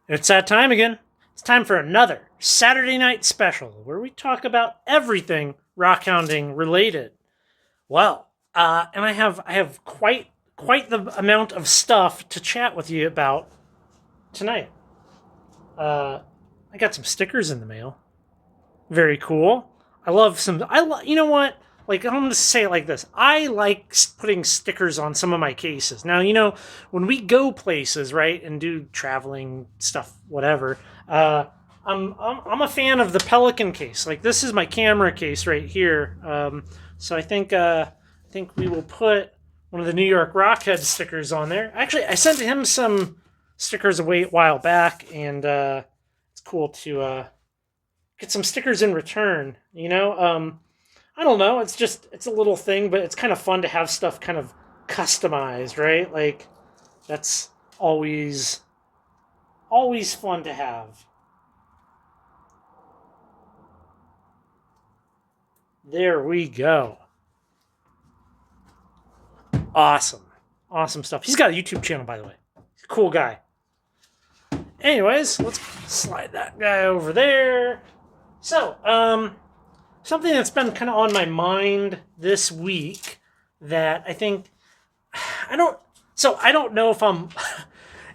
It's that time again. It's time for another Saturday night special where we talk about everything rockhounding related. Well, and I have quite the amount of stuff to chat with you about tonight. I got some stickers in the mail. Very cool. I love some. You know what? Like, I'm going to say it like this. I like putting stickers on some of my cases. Now, when we go places, right, and do traveling stuff, whatever, I'm a fan of the Pelican case. Like, this is my camera case right here. So I think we will put one of the New York Rockheads stickers on there. Actually, I sent him some stickers a while back, and it's cool to get some stickers in return. I don't know. It's a little thing, but it's kind of fun to have stuff kind of customized, right? Like that's always fun to have. There we go. Awesome stuff. He's got a YouTube channel, by the way. He's a cool guy. Anyways, let's slide that guy over there. So, something that's been kind of on my mind this week that I don't know if I'm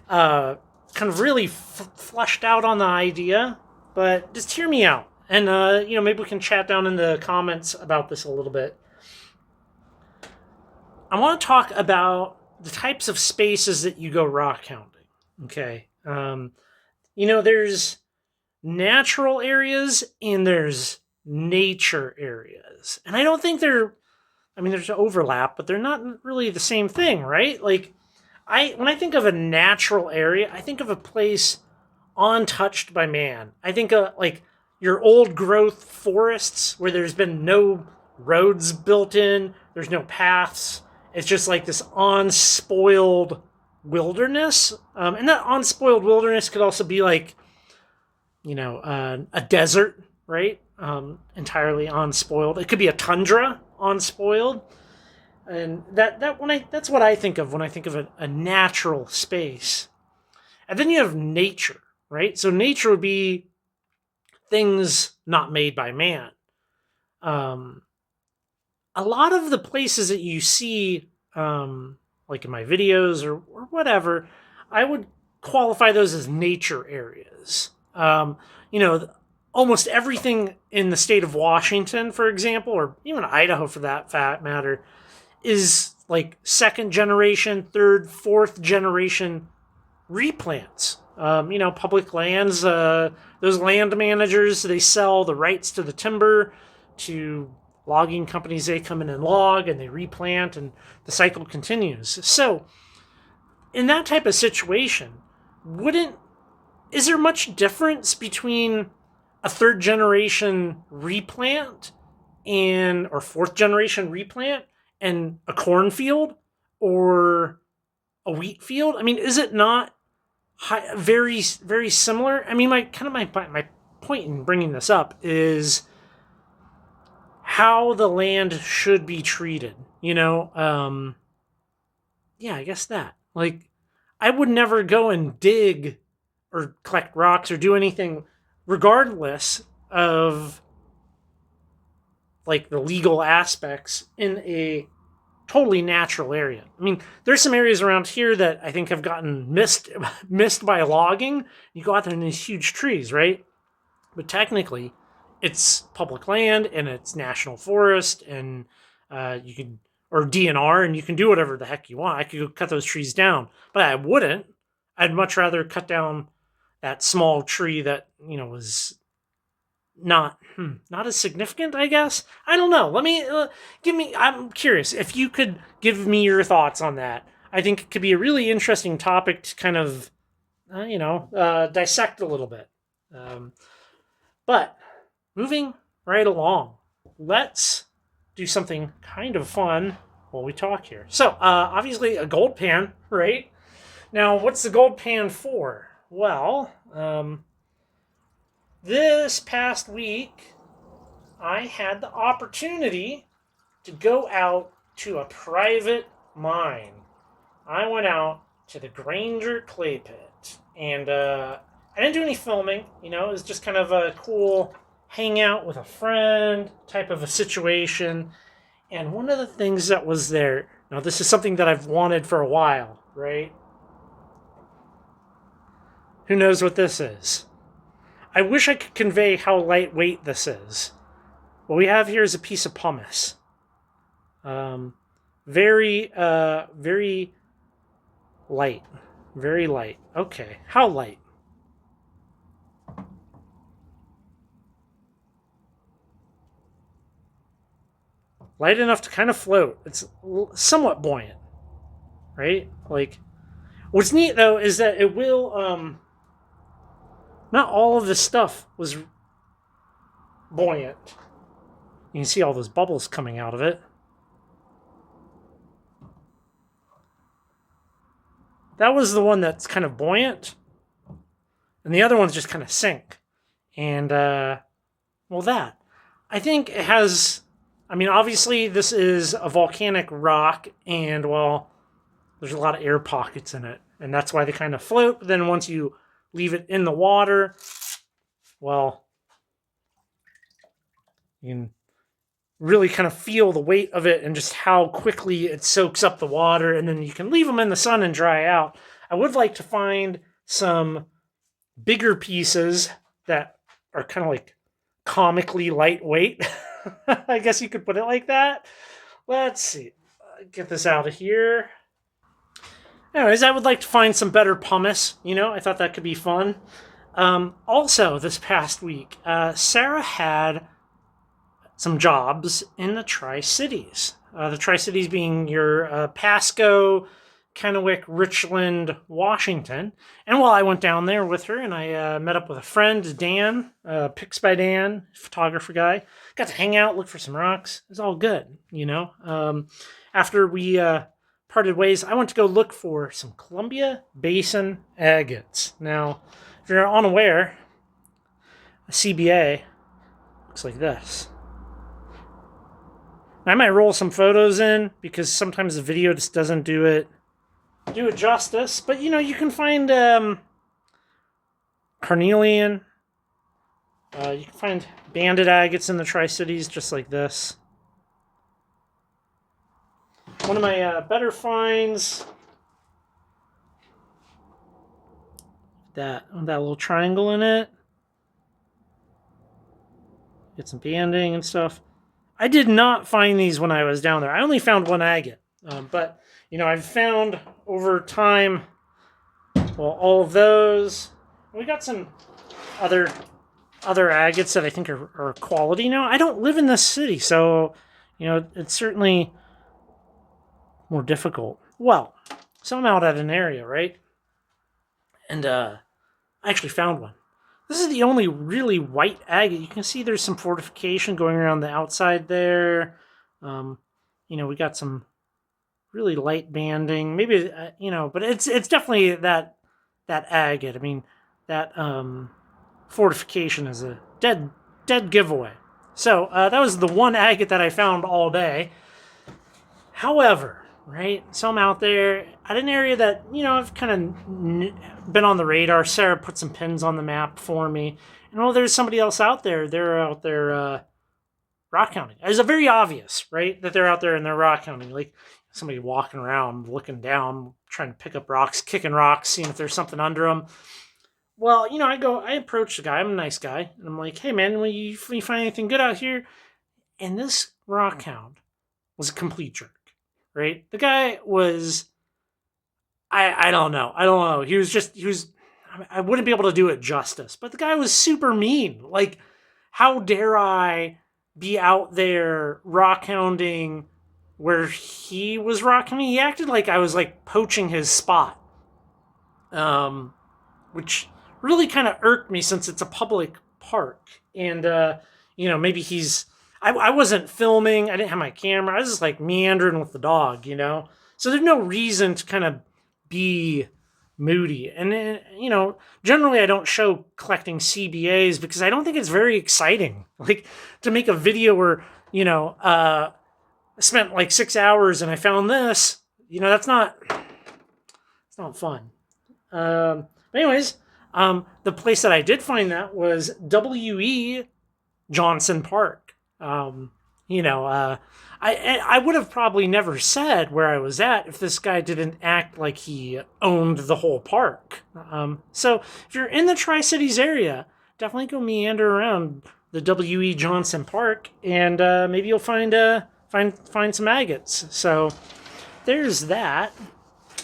kind of really fleshed out on the idea, but just hear me out. And, maybe we can chat down in the comments about this a little bit. I want to talk about the types of spaces that you go rock hounding. Okay. There's natural areas and there's nature areas. And I don't think there's overlap, but they're not really the same thing, right? Like when I think of a natural area, I think of a place untouched by man. I think of like your old growth forests where there's been no roads built in, there's no paths. It's just like this unspoiled wilderness. And that unspoiled wilderness could also be like, a desert, right? Entirely unspoiled. It could be a tundra, unspoiled, and that's what I think of when I think of a natural space. And then you have nature, right? So nature would be things not made by man. A lot of the places that you see, like in my videos or whatever, I would qualify those as nature areas. Almost everything in the state of Washington, for example, or even Idaho for that matter, is like second generation, third, fourth generation replants. Public lands, those land managers, they sell the rights to the timber to logging companies. They come in and log and they replant and the cycle continues. So in that type of situation, is there much difference between a third generation replant or fourth generation replant and a cornfield or a wheat field? I mean, is it not very, very similar? I mean, my point in bringing this up is how the land should be treated. Yeah, I guess that. Like, I would never go and dig or collect rocks or do anything regardless of like the legal aspects in a totally natural area. I mean, there's some areas around here that I think have gotten missed by logging. You go out there and there's huge trees, right? But technically, it's public land and it's national forest, and you can, or DNR, and you can do whatever the heck you want. I could go cut those trees down, but I wouldn't. I'd much rather cut down that small tree that was not as significant, I guess. I don't know. Let me I'm curious if you could give me your thoughts on that. I think it could be a really interesting topic to kind of dissect a little bit. But moving right along, let's do something kind of fun while we talk here. So obviously a gold pan, right? Now, what's the gold pan for? Well, this past week, I had the opportunity to go out to a private mine. I went out to the Granger Clay Pit, and I didn't do any filming. You know, it was just kind of a cool hangout with a friend type of a situation. And one of the things that was there, now this is something that I've wanted for a while, right? Who knows what this is? I wish I could convey how lightweight this is. What we have here is a piece of pumice. Very light. Very light. Okay, how light? Light enough to kind of float. It's somewhat buoyant, right? Like, what's neat though is that it will. Not all of this stuff was buoyant. You can see all those bubbles coming out of it. That was the one that's kind of buoyant, and the other ones just kind of sink. And well, that I think it has. I mean, obviously, this is a volcanic rock, and well, there's a lot of air pockets in it, and that's why they kind of float. But then once you leave it in the water, well, you can really kind of feel the weight of it and just how quickly it soaks up the water, and then you can leave them in the sun and dry out. I would like to find some bigger pieces that are kind of like comically lightweight. I guess you could put it like that. Let's see. Get this out of here. Anyways, I would like to find some better pumice. You know, I thought that could be fun. Also, this past week, Sarah had some jobs in the Tri-Cities. The Tri-Cities being your Pasco, Kennewick, Richland, Washington. And while I went down there with her and I met up with a friend, Dan, Pics by Dan, photographer guy, got to hang out, look for some rocks. It was all good, you know. After we parted ways, I went to go look for some Columbia Basin agates. Now, if you're unaware, a CBA looks like this. I might roll some photos in because sometimes the video just doesn't do it justice. But you know, you can find carnelian. You can find banded agates in the Tri-Cities just like this. One of my better finds, that little triangle in it. Get some banding and stuff. I did not find these when I was down there. I only found one agate. But, you know, I've found over time, well, all of those. We got some other agates that I think are quality. Now, I don't live in this city, so, you know, it's certainly more difficult. Well, so I'm out at an area, right? And I actually found one. This is the only really white agate. You can see there's some fortification going around the outside there. You know, we got some really light banding. Maybe, you know, but it's definitely that agate. I mean, that fortification is a dead giveaway. So that was the one agate that I found all day. However, right, so I'm out there at an area that, you know, I've kind of been on the radar. Sarah put some pins on the map for me. And well, there's somebody else out there. They're out there rockhounding. It's very obvious, right, that they're out there and they're rockhounding. Like somebody walking around, looking down, trying to pick up rocks, kicking rocks, seeing if there's something under them. Well, you know, I approach the guy. I'm a nice guy. And I'm like, hey, man, when you find anything good out here? And this rockhound was a complete jerk. Right? The guy was, I don't know. I wouldn't be able to do it justice, but the guy was super mean. Like, how dare I be out there rockhounding where he was rockhounding? He acted like I was like poaching his spot. Which really kind of irked me since it's a public park. And, you know, maybe I wasn't filming. I didn't have my camera. I was just like meandering with the dog, you know? So there's no reason to kind of be moody. And, you know, generally I don't show collecting CBAs because I don't think it's very exciting. Like to make a video where, you know, I spent like 6 hours and I found this, you know, it's not fun. But anyways, The place that I did find that was W.E. Johnson Park. You know, I would have probably never said where I was at if this guy didn't act like he owned the whole park. So if you're in the Tri-Cities area, definitely go meander around the W.E. Johnson Park, and maybe you'll find some agates. So there's that.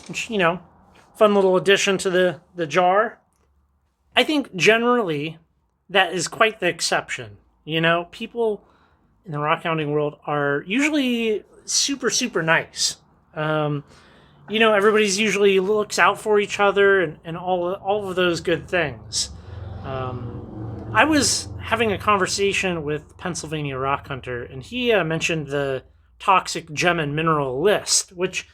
Which, you know, fun little addition to the jar. I think generally that is quite the exception. You know, people in the rockhounding world are usually super, super nice. You know, everybody's usually looks out for each other and all of those good things. I was having a conversation with Pennsylvania Rock Hunter, and he mentioned the toxic gem and mineral list, which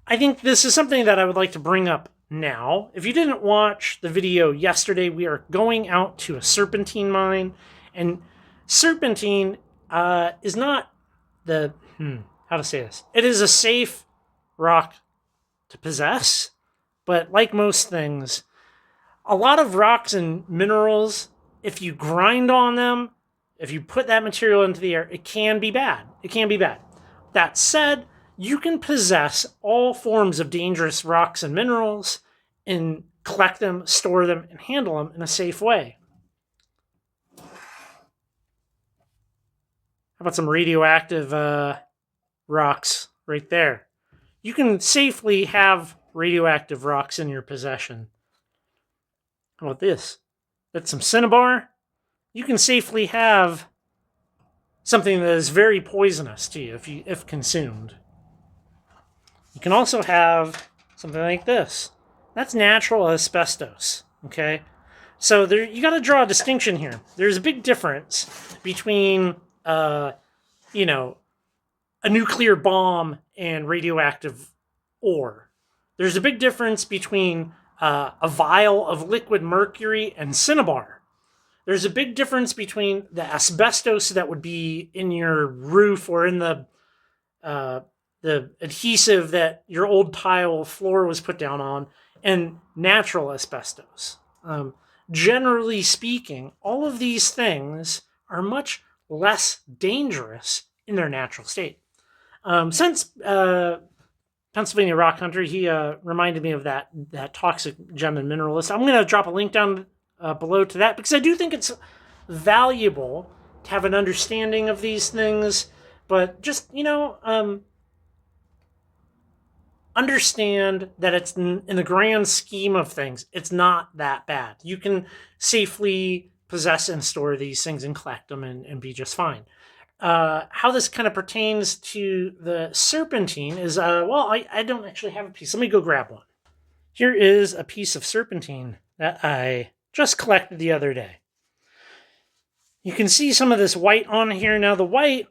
I think this is something that I would like to bring up now. If you didn't watch the video yesterday, we are going out to a serpentine mine, and serpentine is not the how to say this. It is a safe rock to possess, but like most things, a lot of rocks and minerals, if you grind on them, if you put that material into the air, it can be bad. It can be bad. That said, you can possess all forms of dangerous rocks and minerals and collect them, store them, and handle them in a safe way. How about some radioactive rocks right there? You can safely have radioactive rocks in your possession. How about this? That's some cinnabar. You can safely have something that is very poisonous to you if consumed. You can also have something like this. That's natural asbestos, okay? So there, you got to draw a distinction here. There's a big difference between, you know, a nuclear bomb and radioactive ore. There's a big difference between a vial of liquid mercury and cinnabar. There's a big difference between the asbestos that would be in your roof or in the adhesive that your old tile floor was put down on and natural asbestos. Generally speaking, all of these things are much less dangerous in their natural state. Since Pennsylvania Rock Hunter, he reminded me of that toxic gem and mineral list. I'm going to drop a link down below to that because I do think it's valuable to have an understanding of these things, but just, you know, understand that it's in the grand scheme of things, it's not that bad. You can safely possess and store these things and collect them and be just fine. How this kind of pertains to the serpentine is, well, I don't actually have a piece. Let me go grab one. Here is a piece of serpentine that I just collected the other day. You can see some of this white on here. Now, the white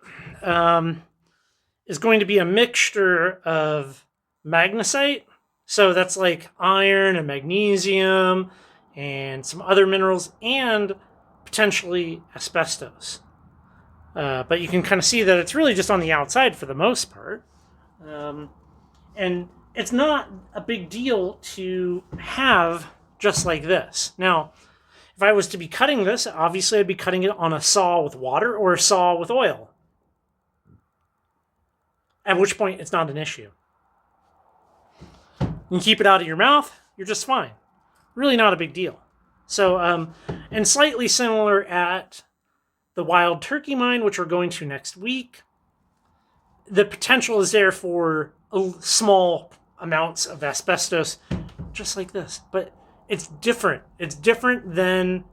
is going to be a mixture of magnesite. So that's like iron and magnesium and some other minerals and potentially asbestos. But you can kind of see that it's really just on the outside for the most part. And it's not a big deal to have just like this. Now, if I was to be cutting this, obviously I'd be cutting it on a saw with water or a saw with oil. At which point, it's not an issue. You can keep it out of your mouth, you're just fine. Really not a big deal. So, and slightly similar at the Wild Turkey Mine, which we're going to next week. The potential is there for small amounts of asbestos, just like this. But it's different. It's different than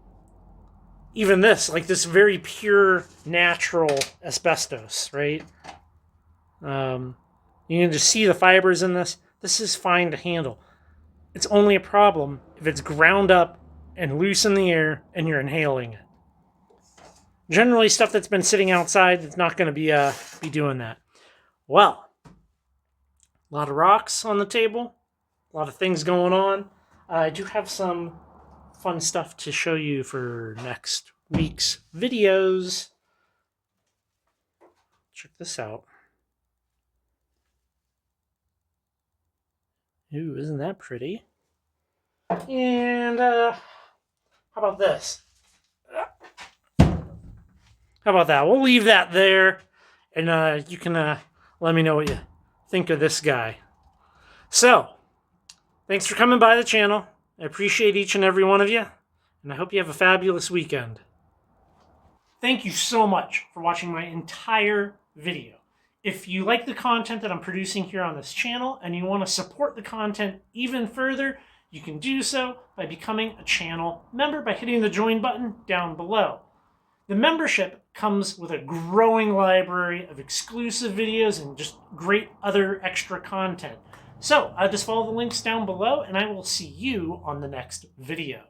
even this, like this very pure, natural asbestos, right? You can just see the fibers in this. This is fine to handle. It's only a problem if it's ground up and loose in the air and you're inhaling it. Generally, stuff that's been sitting outside, it's not going to be doing that. Well, a lot of rocks on the table, a lot of things going on. I do have some fun stuff to show you for next week's videos. Check this out. Ooh, isn't that pretty? And how about this? How about that? We'll leave that there, and you can let me know what you think of this guy. So, thanks for coming by the channel. I appreciate each and every one of you, and I hope you have a fabulous weekend. Thank you so much for watching my entire video. If you like the content that I'm producing here on this channel and you want to support the content even further, you can do so by becoming a channel member by hitting the join button down below. The membership comes with a growing library of exclusive videos and just great other extra content. So just follow the links down below and I will see you on the next video.